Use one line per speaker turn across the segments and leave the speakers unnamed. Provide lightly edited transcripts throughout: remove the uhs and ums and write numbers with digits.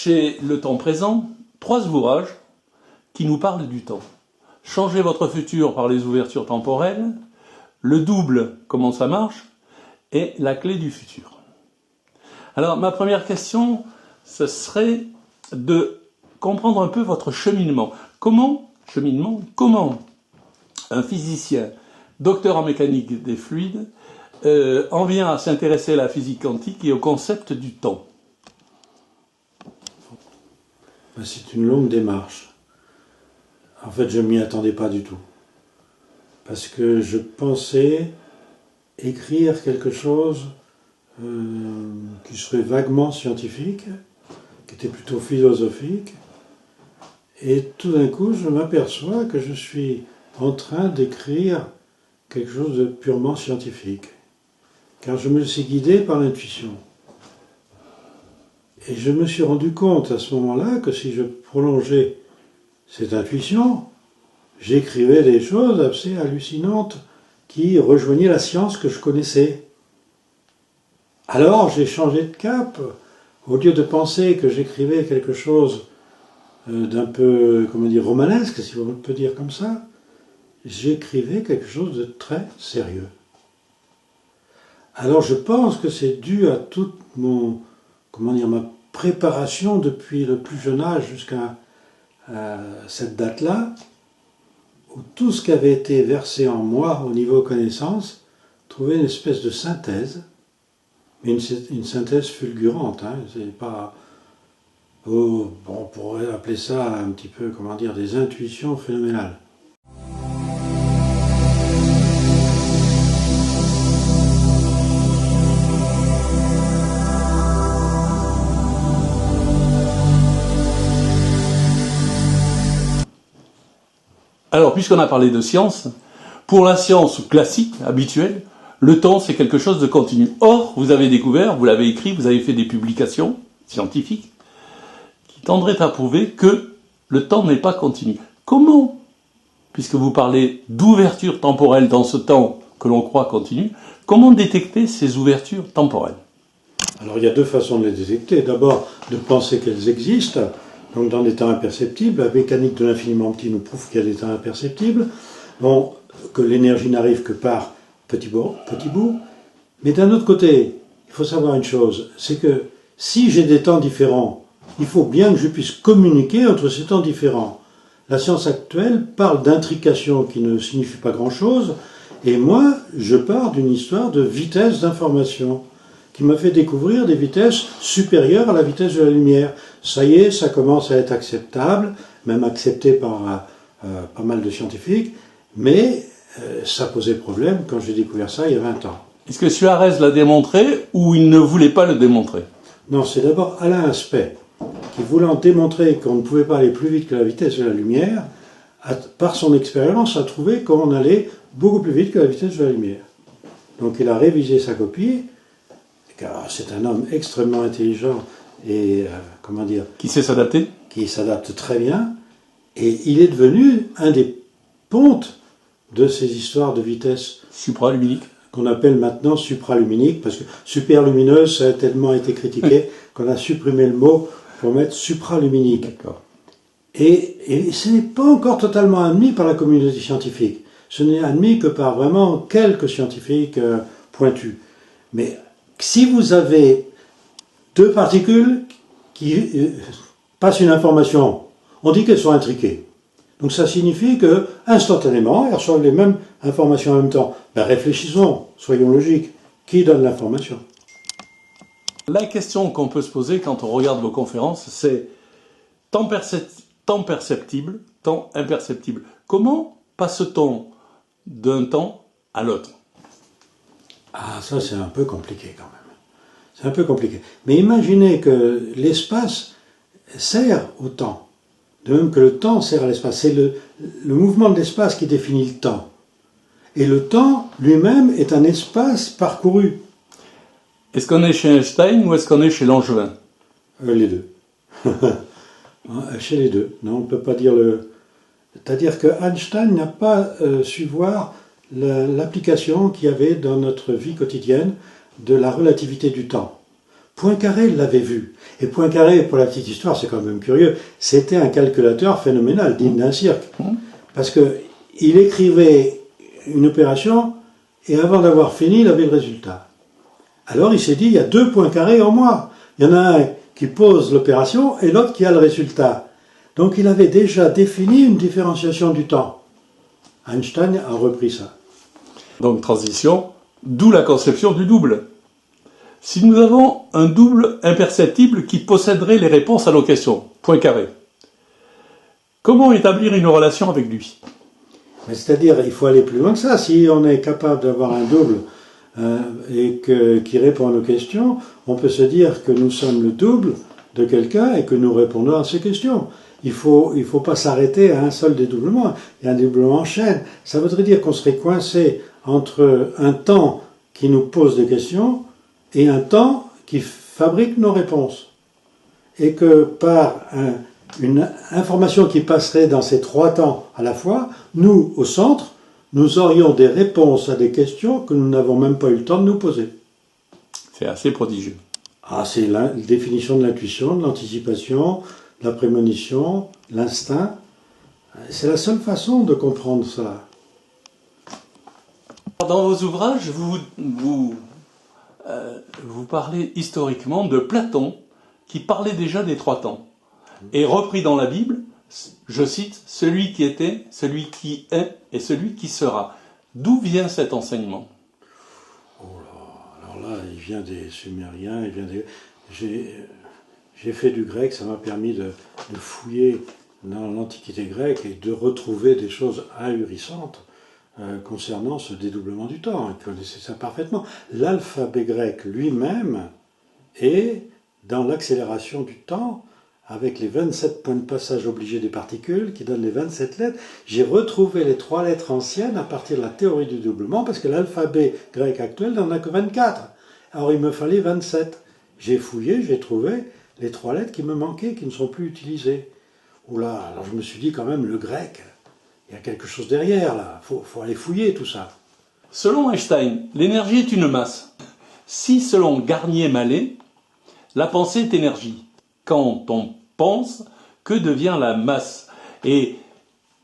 chez Le Temps Présent 3 ouvrages qui nous parlent du temps. Changez votre futur par les ouvertures temporelles, le double, comment ça marche, et la clé du futur. Alors, ma première question, ce serait de comprendre un peu votre cheminement. Comment un physicien, docteur en mécanique des fluides, en vient à s'intéresser à la physique quantique et au concept du temps?
C'est une longue démarche. En fait, je ne m'y attendais pas du tout. Parce que je pensais écrire quelque chose qui serait vaguement scientifique, qui était plutôt philosophique. Et tout d'un coup, je m'aperçois que je suis en train d'écrire quelque chose de purement scientifique. Car je me suis guidé par l'intuition. Et je me suis rendu compte à ce moment-là que si je prolongeais cette intuition, j'écrivais des choses assez hallucinantes qui rejoignaient la science que je connaissais. Alors j'ai changé de cap. Au lieu de penser que j'écrivais quelque chose d'un peu, romanesque, si on peut dire comme ça, j'écrivais quelque chose de très sérieux. Alors je pense que c'est dû à toute ma préparation depuis le plus jeune âge jusqu'à cette date-là, où tout ce qui avait été versé en moi au niveau connaissance trouvait une espèce de synthèse, mais une synthèse fulgurante. C'est pas, on pourrait appeler ça un petit peu, des intuitions phénoménales.
Alors, puisqu'on a parlé de science, pour la science classique, habituelle, le temps, c'est quelque chose de continu. Or, vous avez découvert, vous l'avez écrit, vous avez fait des publications scientifiques qui tendraient à prouver que le temps n'est pas continu. Comment, puisque vous parlez d'ouverture temporelle dans ce temps que l'on croit continu, comment détecter ces ouvertures temporelles?
Alors, il y a deux façons de les détecter. D'abord, de penser qu'elles existent, donc dans des temps imperceptibles. La mécanique de l'infiniment petit nous prouve qu'il y a des temps imperceptibles, que l'énergie n'arrive que par petits bouts. Mais d'un autre côté, il faut savoir une chose, c'est que si j'ai des temps différents, il faut bien que je puisse communiquer entre ces temps différents. La science actuelle parle d'intrication qui ne signifie pas grand-chose, et moi, je pars d'une histoire de vitesse d'information qui m'a fait découvrir des vitesses supérieures à la vitesse de la lumière. Ça y est, ça commence à être acceptable, même accepté par pas mal de scientifiques, mais ça posait problème quand j'ai découvert ça il y a 20 ans.
Est-ce que Suarez l'a démontré ou il ne voulait pas le démontrer?
Non, c'est d'abord Alain Aspect qui, voulant démontrer qu'on ne pouvait pas aller plus vite que la vitesse de la lumière, par son expérience, a trouvé qu'on allait beaucoup plus vite que la vitesse de la lumière. Donc il a révisé sa copie, car c'est un homme extrêmement intelligent et,
qui sait s'adapter,
qui s'adapte très bien, et il est devenu un des pontes de ces histoires de vitesse
supraluminique,
qu'on appelle maintenant supraluminique, parce que superlumineuse, ça a tellement été critiqué qu'on a supprimé le mot pour mettre supraluminique.
D'accord.
Et ce n'est pas encore totalement admis par la communauté scientifique. Ce n'est admis que par vraiment quelques scientifiques pointus. Mais si vous avez deux particules qui passent une information, on dit qu'elles sont intriquées. Donc ça signifie que, instantanément, elles reçoivent les mêmes informations en même temps. Ben réfléchissons, soyons logiques. Qui donne l'information?
La question qu'on peut se poser quand on regarde vos conférences, c'est temps perceptible, temps imperceptible. Comment passe-t-on d'un temps à l'autre?
Ah, ça c'est un peu compliqué quand même. C'est un peu compliqué. Mais imaginez que l'espace sert au temps. De même que le temps sert à l'espace. C'est le mouvement de l'espace qui définit le temps. Et le temps lui-même est un espace parcouru.
Est-ce qu'on est chez Einstein ou est-ce qu'on est chez Langevin?
Les deux. Chez les deux. Non, on ne peut pas dire le... C'est-à-dire que Einstein n'a pas su voir l'application qu'il y avait dans notre vie quotidienne de la relativité du temps. Poincaré l'avait vu. Et Poincaré, pour la petite histoire, c'est quand même curieux, c'était un calculateur phénoménal, digne d'un cirque. Parce qu'il écrivait une opération, et avant d'avoir fini, il avait le résultat. Alors il s'est dit, il y a 2 Poincaré en moi. Il y en a un qui pose l'opération, et l'autre qui a le résultat. Donc il avait déjà défini une différenciation du temps. Einstein a repris ça.
Donc transition, d'où la conception du double. Si nous avons un double imperceptible qui posséderait les réponses à nos questions, Poincaré, comment établir une relation avec lui?
C'est-à-dire, il faut aller plus loin que ça. Si on est capable d'avoir un double qui répond à nos questions, on peut se dire que nous sommes le double de quelqu'un et que nous répondons à ses questions. Il faut pas s'arrêter à un seul dédoublement. Il y a un dédoublement en chaîne. Ça voudrait dire qu'on serait coincé entre un temps qui nous pose des questions et un temps qui fabrique nos réponses. Et que par une information qui passerait dans ces 3 temps à la fois, nous, au centre, nous aurions des réponses à des questions que nous n'avons même pas eu le temps de nous poser.
C'est assez prodigieux.
Ah, c'est la définition de l'intuition, de l'anticipation, de la prémonition, l'instinct. C'est la seule façon de comprendre ça.
Dans vos ouvrages, vous parlez historiquement de Platon, qui parlait déjà des 3 temps. Et repris dans la Bible, je cite, « celui qui était, celui qui est et celui qui sera ». D'où vient cet enseignement?
Oh là, alors là, il vient des Sumériens, j'ai fait du grec, ça m'a permis de fouiller dans l'Antiquité grecque et de retrouver des choses ahurissantes concernant ce dédoublement du temps. Ils connaissaient ça parfaitement. L'alphabet grec lui-même est dans l'accélération du temps, avec les 27 points de passage obligés des particules, qui donnent les 27 lettres. J'ai retrouvé les 3 lettres anciennes à partir de la théorie du doublement, parce que l'alphabet grec actuel n'en a que 24. Alors il me fallait 27. J'ai fouillé, j'ai trouvé les 3 lettres qui me manquaient, qui ne sont plus utilisées. Oula, alors je me suis dit quand même, le grec, il y a quelque chose derrière là, faut aller fouiller tout ça.
Selon Einstein, l'énergie est une masse. Si, selon Garnier-Mallet, la pensée est énergie. Quand on pense, que devient la masse? Et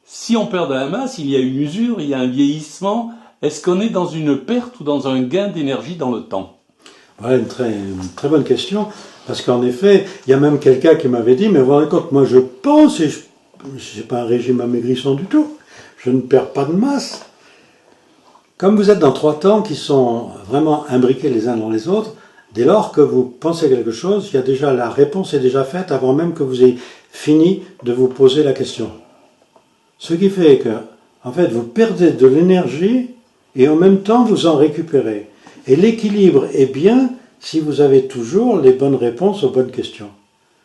si on perd de la masse, il y a une usure, il y a un vieillissement. Est-ce qu'on est dans une perte ou dans un gain d'énergie dans le temps?
Ouais, une très bonne question, parce qu'en effet, il y a même quelqu'un qui m'avait dit, mais vous vous rendez compte, moi je pense, et je n'ai pas un régime amaigrissant du tout, je ne perds pas de masse. Comme vous êtes dans 3 temps qui sont vraiment imbriqués les uns dans les autres, dès lors que vous pensez quelque chose, il y a déjà la réponse est déjà faite avant même que vous ayez fini de vous poser la question. Ce qui fait que, en fait, vous perdez de l'énergie et en même temps vous en récupérez. Et l'équilibre est bien si vous avez toujours les bonnes réponses aux bonnes questions.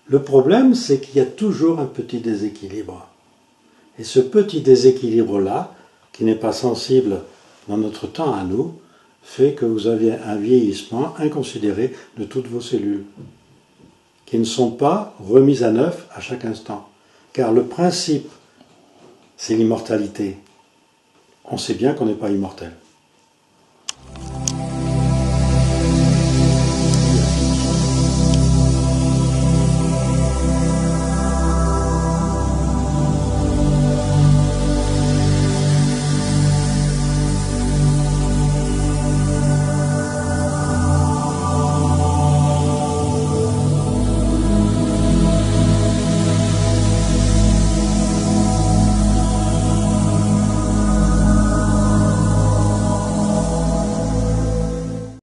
Le problème, c'est qu'il y a toujours un petit déséquilibre. Et ce petit déséquilibre-là, qui n'est pas sensible dans notre temps à nous, fait que vous avez un vieillissement inconsidéré de toutes vos cellules, qui ne sont pas remises à neuf à chaque instant. Car le principe, c'est l'immortalité. On sait bien qu'on n'est pas immortel.